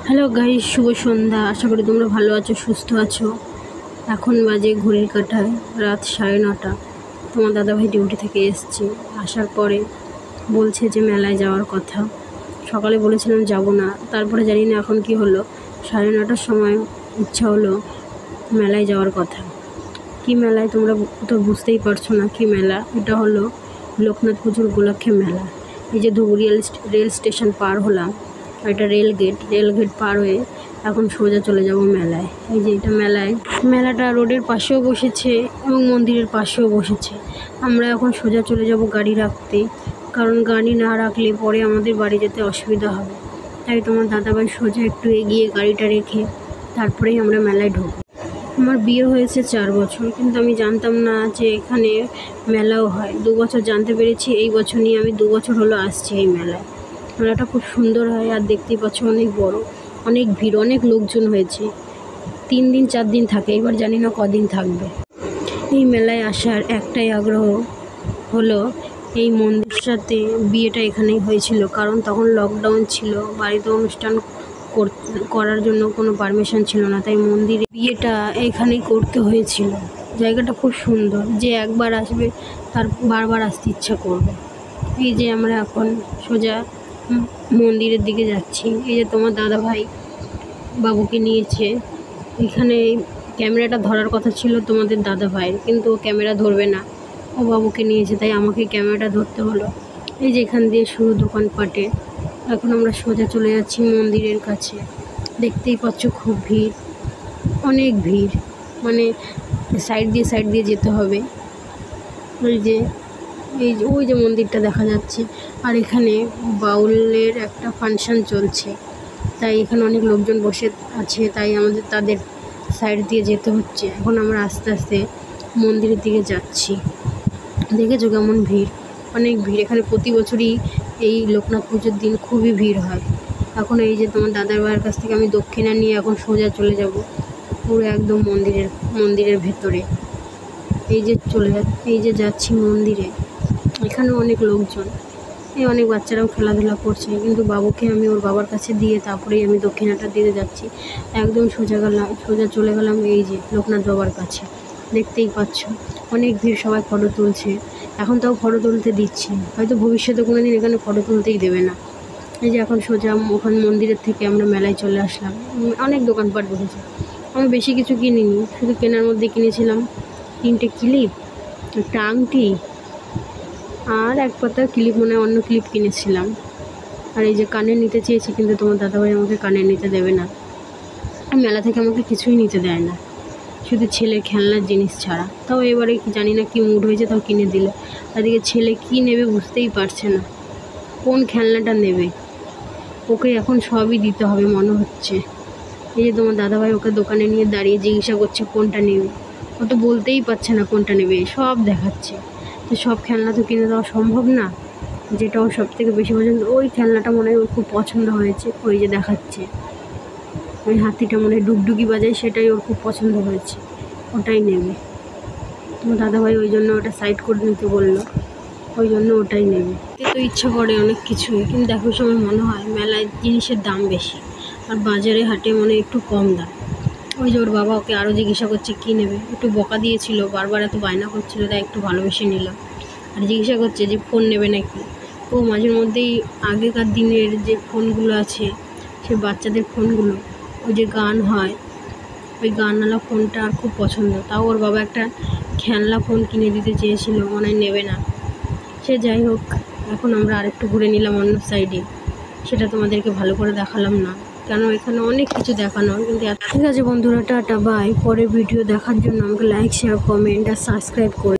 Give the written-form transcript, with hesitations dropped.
Hello guys, শুভ সন্ধ্যা। আশা করি তোমরা ভালো আছো, সুস্থ আছো। এখন বাজে ঘড়ির কাঁটায় রাত 9:30। তোমার দাদাভাই ডিউটি থেকে এসছে, আসার পরে বলছে যে মেলায় যাওয়ার কথা। সকালে বলেছিলাম যাব না, তারপরে জানি না এখন কি হলো, 9:30টার সময় ইচ্ছা হলো মেলায় যাওয়ার কথা। কি মেলায় তোমরা তো বুঝতেই পারছো না কি মেলা। এটা হলো লোকনাথ পুজোর উপলক্ষে মেলা। এই যে ধুবুরি রেল স্টেশন পার হলাম, এটা রেল গেট পার হয়ে এখন সোজা চলে যাব মেলায়। এই যে এটা মেলাটা রোডের পাশেও বসেছে এবং মন্দিরের পাশেও বসেছে। আমরা এখন সোজা চলে যাব গাড়ি রাখতে, কারণ গাড়ি না রাখলে পরে আমাদের বাড়ি যেতে অসুবিধা হবে। তাই তোমার দাদাভাই সোজা একটু এগিয়ে গাড়িটা রেখে তারপরেই আমরা মেলায় ঢুকবো। আমার বিয়ে হয়েছে 4 বছর, কিন্তু আমি জানতাম না যে এখানে মেলাও হয়। 2 বছর জানতে পেরেছি, এই বছর নিয়ে আমি 2 বছর হলো আসছি এই মেলায়। মেলাটা খুব সুন্দর হয়, আর দেখতেই পাচ্ছ অনেক বড়, অনেক ভিড়, অনেক লোকজন হয়েছে। 3 দিন 4 দিন থাকে, এবার জানি না কদিন থাকবে। এই মেলায় আসার একটাই আগ্রহ হলো এই মন্দিরের সাথে বিয়েটা এখানেই হয়েছিল, কারণ তখন লকডাউন ছিল, বাড়িতে অনুষ্ঠান করার জন্য কোনো পারমিশন ছিল না, তাই মন্দিরে বিয়েটা এখানেই করতে হয়েছিল। জায়গাটা খুব সুন্দর, যে একবার আসবে তার বারবার আসতে ইচ্ছা করবে। এই যে আমরা এখন সোজা মন্দিরের দিকে যাচ্ছি। এই যে তোমার দাদাভাই বাবুকে নিয়েছে। এখানে ক্যামেরাটা ধরার কথা ছিল তোমাদের দাদাভাইয়ের, কিন্তু ও ক্যামেরা ধরবে না, ও বাবুকে নিয়েছে, তাই আমাকে ক্যামেরাটা ধরতে হলো। এই যে এখান দিয়ে শুরু দোকানপাটে। এখন আমরা সোজা চলে যাচ্ছি মন্দিরের কাছে। দেখতেই পাচ্ছ খুব ভিড়, অনেক ভিড়, মানে সাইড দিয়ে যেতে হবে। ওই যে মন্দিরটা দেখা যাচ্ছে। আর এখানে বাউলের একটা ফাংশন চলছে, তাই এখানে অনেক লোকজন বসে আছে, তাই আমাদের তাদের সাইড দিয়ে যেতে হচ্ছে। এখন আমরা আস্তে আস্তে মন্দিরের দিকে যাচ্ছি। দেখেছো কেমন ভিড়, অনেক ভিড়। এখানে প্রতি বছরই এই লোকনাথ পুজোর দিন খুবই ভিড় হয়। এখন এই যে তোমার দাদার ভাইয়ের কাছ থেকে আমি দক্ষিণা নিয়ে এখন সোজা চলে যাব পুরো একদম মন্দিরের ভেতরে। এই যে যাচ্ছি মন্দিরে। এখানে অনেক লোকজন, অনেক বাচ্চারাও খেলাধুলা করছে, কিন্তু বাবুকে আমি ওর বাবার কাছে দিয়ে তারপরেই আমি দক্ষিণাটা দিতে যাচ্ছি। একদম সোজা চলে গেলাম এই যে লোকনাথ বাবার কাছে। দেখতেই পাচ্ছ অনেক ভিড়, সবাই ফটো তুলছে। এখন তাও ফটো তুলতে দিচ্ছে, হয়তো ভবিষ্যতে কোনো দিন এখানে ফটো তুলতেই দেবে না। এই যে এখন সোজা ওখানে মন্দিরের থেকে আমরা মেলায় চলে আসলাম। অনেক দোকানপাট বসেছে। আমি বেশি কিছু কিনিনি, শুধু কেনার মধ্যে কিনেছিলাম 3টে ক্লিপ, একটা আংটি আর এক পাতা ক্লিপ, মনে হয় অন্য ক্লিপ কিনেছিলাম। আর এই যে কানের নিতে চেয়েছি, কিন্তু তোমার দাদাভাই আমাকে কানের নিতে দেবে না। মেলা থেকে আমাকে কিছুই নিতে দেয় না, শুধু ছেলের খেলনার জিনিস ছাড়া। তাও এবারে জানি না কি মুড হয়েছে, তাও কিনে দিল। এদিকে ছেলে কি নেবে বুঝতেই পারছে না, কোন খেলনাটা নেবে। ওকে এখন সবই দিতে হবে মনে হচ্ছে। এই যে তোমার দাদাভাই ওকে দোকানে নিয়ে দাঁড়িয়ে জিজ্ঞাসা করছে কোনটা নেবে। ও তো বলতেই পারছে না কোনটা নেবে, সব দেখাচ্ছে। তো সব খেলনা তো কিনে দেওয়া সম্ভব না। যেটা ওর সব থেকে বেশি পছন্দ, ওই খেলনাটা মনে হয় ওর খুব পছন্দ হয়েছে। ওই যে দেখাচ্ছে ওই হাতিটা, মনে হয় ডুগডুগি বাজায়, সেটাই ওর খুব পছন্দ হয়েছে, ওটাই নেবে। তোমার দাদাভাই ওই জন্য ওটা সাইড করে নিতে বললো, ওই জন্য ওটাই নেবে। তো ইচ্ছা করে অনেক কিছুই, কিন্তু দেখো সময় মনে হয় মেলায় জিনিসের দাম বেশি, আর বাজারে হাটে মনে একটু কম দাম। ওই যে ওর বাবা ওকে আরও জিজ্ঞাসা করছে কী নেবে, একটু বকা দিয়েছিল, বারবার এত বায়না করছিল, তাই একটু ভালোবেসে নিল। আর জিজ্ঞাসা করছে যে ফোন নেবে নাকি। ও মাঝের মধ্যেই আগেকার দিনের যে ফোনগুলো আছে, সে বাচ্চাদের ফোনগুলো, ওই যে গান হয়, ওই গানওয়ালা ফোনটা আর খুব পছন্দ। তাও ওর বাবা একটা খেলনা ফোন কিনে দিতে চেয়েছিল, মনে হয় নেবে না। সে যাই হোক, এখন আমরা আরেকটু ঘুরে নিলাম অন্য সাইডে। সেটা তোমাদেরকে ভালো করে দেখালাম না, কেন এখানে অনেক কিছু দেখানোর। কিন্তু ঠিক আছে বন্ধুরা, টাটা বাই। পরের ভিডিও দেখার জন্য আমাকে লাইক, শেয়ার, কমেন্ট আর সাবস্ক্রাইব করে